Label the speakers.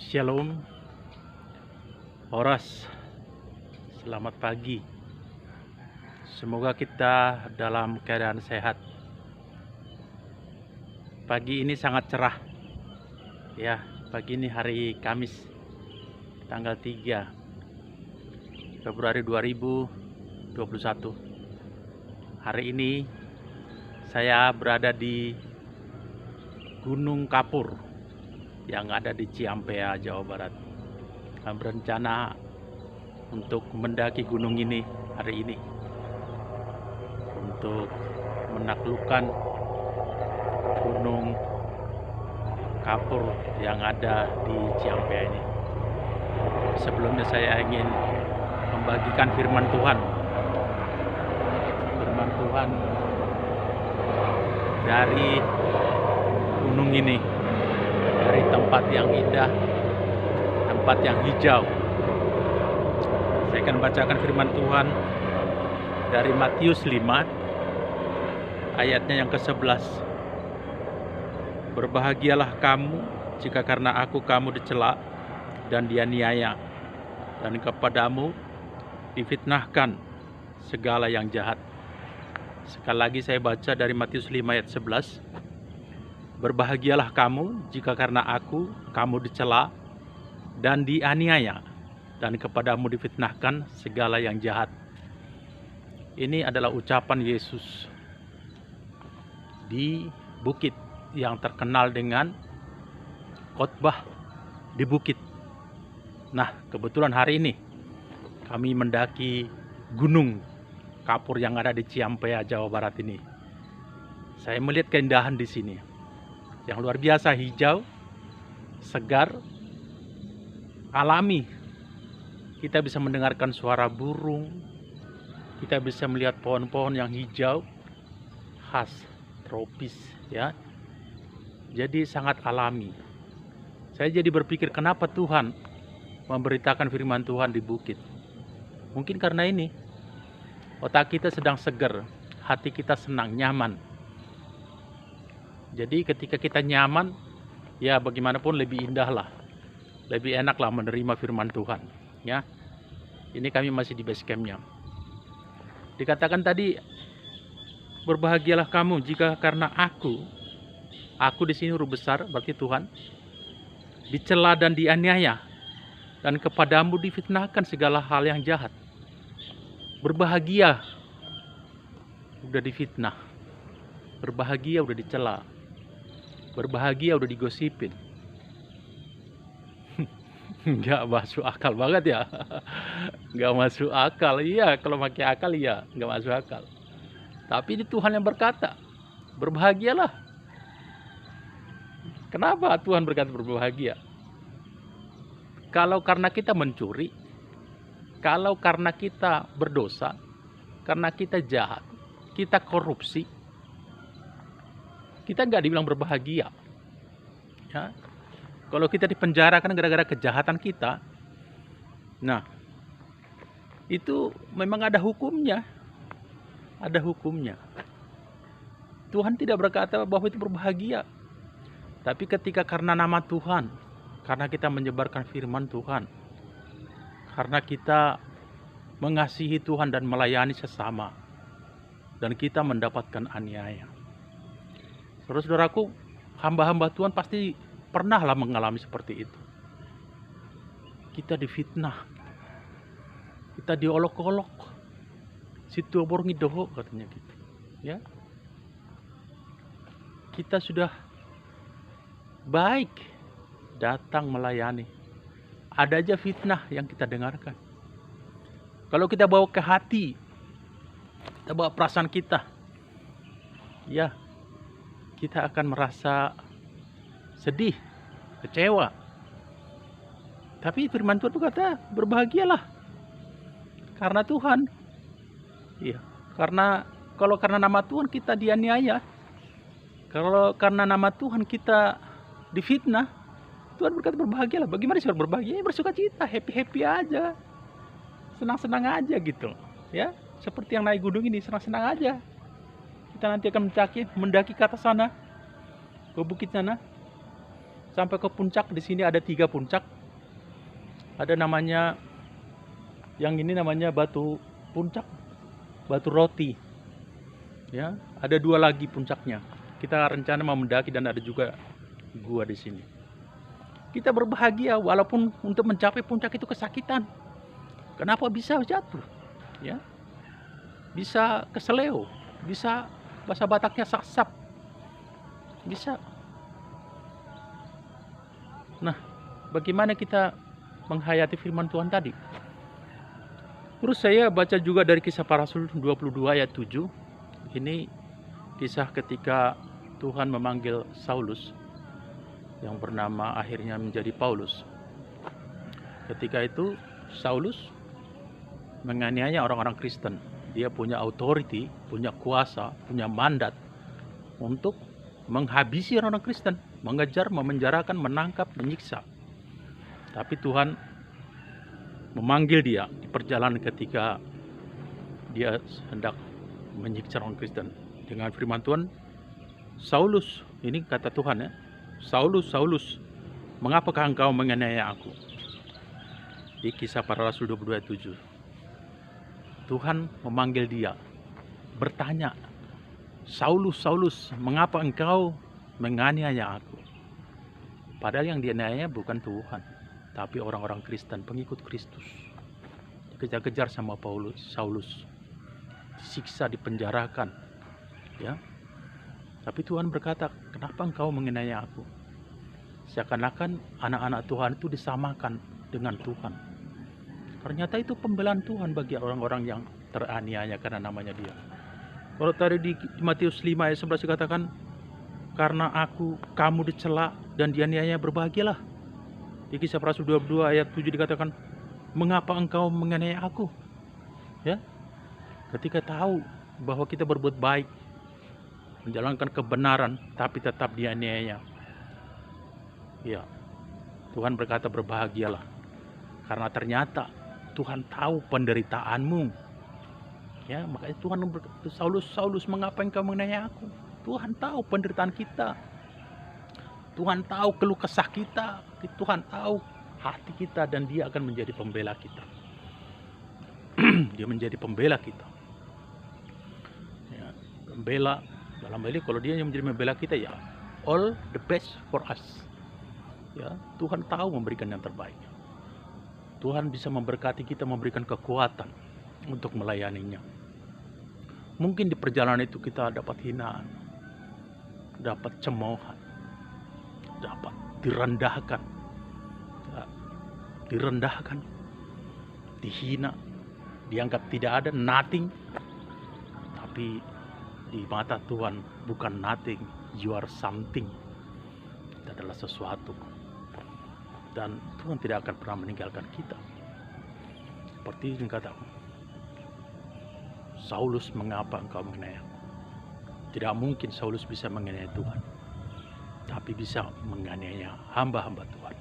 Speaker 1: Shalom, Horas, selamat pagi. Semoga kita dalam keadaan sehat. Pagi ini sangat cerah. Ya, pagi ini hari Kamis, tanggal 3 Februari 2021. Hari ini saya berada di Gunung Kapur yang ada di Ciampea, Jawa Barat. Kami berencana untuk mendaki gunung ini hari ini untuk menaklukkan Gunung Kapur yang ada di Ciampea ini. Sebelumnya saya ingin membagikan firman Tuhan. Firman Tuhan dari gunung ini, dari tempat yang indah, tempat yang hijau. Saya akan bacakan firman Tuhan dari Matius 5 ayatnya yang ke-11. Berbahagialah kamu jika karena aku kamu dicela dan dianiaya, dan kepadamu difitnahkan segala yang jahat. Sekali lagi saya baca dari Matius 5 ayat 11. Berbahagialah kamu jika karena aku kamu dicela dan dianiaya, dan kepadamu difitnahkan segala yang jahat. Ini adalah ucapan Yesus di bukit yang terkenal dengan khotbah di bukit. Nah, kebetulan hari ini kami mendaki Gunung Kapur yang ada di Ciampea, Jawa Barat ini. Saya melihat keindahan di sini yang luar biasa, hijau, segar, alami. Kita bisa mendengarkan suara burung, kita bisa melihat pohon-pohon yang hijau, khas tropis, ya. Jadi sangat alami. Saya jadi berpikir, kenapa Tuhan memberitakan firman Tuhan di bukit? Mungkin karena ini, otak kita sedang segar, hati kita senang, nyaman. Jadi ketika kita nyaman, ya bagaimanapun lebih indah lah, lebih enak lah menerima firman Tuhan. Ya, ini kami masih di base campnya. Dikatakan tadi, berbahagialah kamu jika karena aku di sini huruf besar, berarti Tuhan, dicela dan dianiaya, dan kepadamu difitnahkan segala hal yang jahat. Berbahagia udah difitnah, berbahagia udah dicela, berbahagia udah digosipin. Nggak masuk akal banget ya. Nggak masuk akal. Iya, kalau pakai akal iya, nggak masuk akal. Tapi ini Tuhan yang berkata, berbahagialah. Kenapa Tuhan berkata berbahagia? Kalau karena kita mencuri, kalau karena kita berdosa, karena kita jahat, kita korupsi, kita nggak dibilang berbahagia. Ya. Kalau kita dipenjara kan gara-gara kejahatan kita, nah itu memang ada hukumnya, ada hukumnya. Tuhan tidak berkata bahwa itu berbahagia. Tapi ketika karena nama Tuhan, karena kita menyebarkan firman Tuhan, karena kita mengasihi Tuhan dan melayani sesama, dan kita mendapatkan aniaya. Saudara-saudaraku, hamba-hamba Tuhan pasti pernahlah mengalami seperti itu. Kita difitnah, kita diolok-olok, situ borngi doho katanya gitu. Ya, kita sudah baik datang melayani, ada aja fitnah yang kita dengarkan. Kalau kita bawa ke hati, kita bawa perasaan kita, ya, kita akan merasa sedih, kecewa. Tapi firman Tuhan berkata, berbahagialah karena Tuhan. Iya, kalau karena nama Tuhan kita dianiaya, kalau karena nama Tuhan kita difitnah, Tuhan berkata berbahagialah. Bagaimana sih berbahagia? Ya, bersuka cita, happy aja, senang-senang aja gitu. Ya, seperti yang naik gunung ini, senang-senang aja. Kita nanti akan mendaki ke atas sana, ke bukit sana. sampai ke puncak. Di sini ada 3 puncak. Ada namanya, yang ini namanya batu puncak, batu roti. Ya, ada 2 lagi puncaknya. Kita rencana mau mendaki dan ada juga gua di sini. Kita berbahagia walaupun untuk mencapai puncak itu kesakitan. Kenapa bisa jatuh? Ya, bisa keseleo, bisa bahasa Bataknya sasap, bisa. Nah, bagaimana kita menghayati firman Tuhan tadi? Terus saya baca juga dari Kisah Para Rasul 22 ayat 7. Ini kisah ketika Tuhan memanggil Saulus yang bernama akhirnya menjadi Paulus. Ketika itu Saulus menganiaya orang-orang Kristen. Dia punya authority, punya kuasa, punya mandat untuk menghabisi orang-orang Kristen, mengejar, memenjarakan, menangkap, menyiksa. Tapi Tuhan memanggil dia di perjalanan ketika dia hendak menyiksa orang Kristen. Dengan firman Tuhan, Saulus, ini kata Tuhan ya, Saulus, Saulus, mengapakah engkau menganiaya aku? Di Kisah Para Rasul 22:7. Tuhan memanggil dia, bertanya, Saulus, Saulus, mengapa engkau menganiaya aku? Padahal yang dianiaya bukan Tuhan, tapi orang-orang Kristen, pengikut Kristus. Dikejar-kejar sama Saulus, disiksa, dipenjarakan, ya. Tapi Tuhan berkata, kenapa engkau menganiaya aku? Seakan-akan anak-anak Tuhan itu disamakan dengan Tuhan. Ternyata itu pembelaan Tuhan bagi orang-orang yang teraniaya karena namanya dia. Kalau tadi di Matius 5 ayat 11 dikatakan, karena kamu dicela dan dianiaya, berbahagialah. Di Kisah Para Rasul 22 ayat 7 dikatakan, mengapa engkau menganiaya aku? Ya, ketika tahu bahwa kita berbuat baik, menjalankan kebenaran, tapi tetap dianiaya. Ya, Tuhan berkata berbahagialah. Karena ternyata Tuhan tahu penderitaanmu. Ya, makanya Tuhan berkata, Saulus, Saulus, mengapa engkau menganiaya aku? Tuhan tahu penderitaan kita. Tuhan tahu keluh kesah kita. Tuhan tahu hati kita dan dia akan menjadi pembela kita. Dia menjadi pembela kita. Ya, pembela dalam hal ini, kalau dia yang menjadi pembela kita, ya all the best for us. Ya, Tuhan tahu memberikan yang terbaik. Tuhan bisa memberkati kita, memberikan kekuatan untuk melayaninya. Mungkin di perjalanan itu kita dapat hinaan, dapat cemoohan, dapat direndahkan, ya, dihina, dianggap tidak ada, nothing. Tapi di mata Tuhan bukan nothing, you are something. Itu adalah sesuatu. Dan Tuhan tidak akan pernah meninggalkan kita. Seperti yang katakan, Saulus, mengapa engkau menganiaya? Tidak mungkin Saulus bisa menganiaya Tuhan, tapi bisa menganiaya hamba-hamba Tuhan.